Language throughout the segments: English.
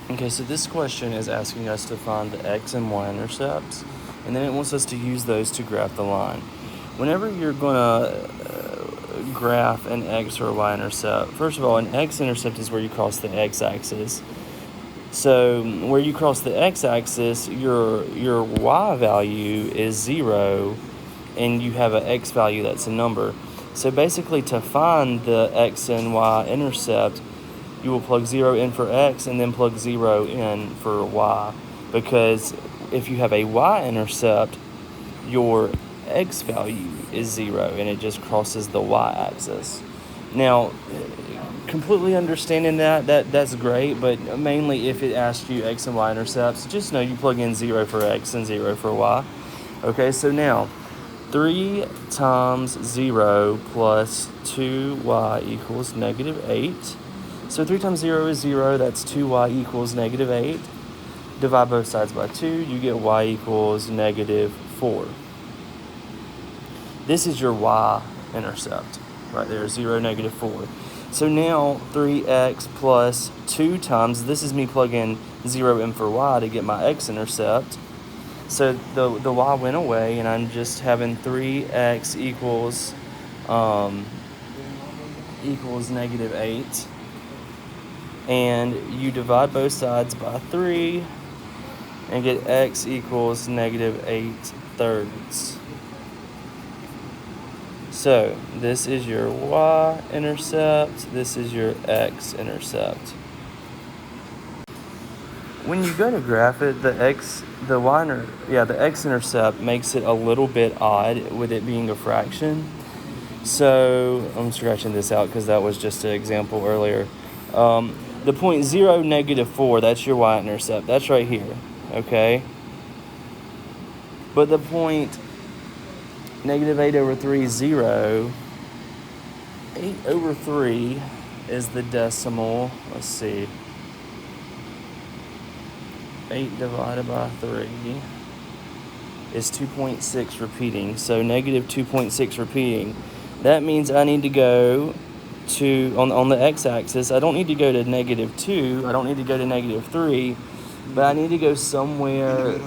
Okay, so this question is asking us to find the x and y intercepts, and then it wants us to use those to graph the line. Whenever you're going to graph an x or a y intercept, first of all, an x-intercept is where you cross the x-axis. So where you cross the x-axis, your y value is 0, and you have an x value that's a number. So basically, to find the x and y intercept, you will plug 0 in for x and then plug 0 in for y, because if you have a y-intercept, your x value is 0 and it just crosses the y-axis. Now, completely understanding that's great, but mainly if it asks you x and y intercepts, just know you plug in 0 for x and 0 for y. Okay, so now 3 times 0 plus 2y equals negative 8. So 3 times 0 is 0, that's 2y equals negative 8. Divide both sides by 2, you get y equals negative 4. This is your y-intercept, right there, 0, negative 4. So now 3x plus 2 times, this is me plugging 0 in for y to get my x-intercept. So the y went away, and I'm just having 3x equals negative 8. And you divide both sides by 3 and get x equals negative 8/3. So this is your y-intercept, this is your x-intercept. When you go to graph it, the x-intercept makes it a little bit odd with it being a fraction. So I'm scratching this out because that was just an example earlier. The point 0, negative 4, that's your y-intercept. That's right here, okay? But the point negative 8 over 3, 0. 8 over 3 is the decimal. Let's see. 8 divided by 3 is 2.6 repeating. So negative 2.6 repeating. That means I need to go to, on the x-axis, I don't need to go to negative 2. I don't need to go to negative 3. But I need to go somewhere.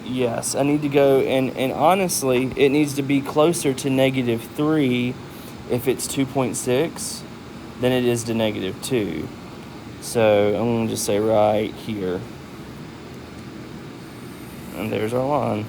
Yes, I need to go, and honestly, it needs to be closer to negative 3 if it's 2.6 than it is to negative 2. So I'm going to just say right here. And there's our line.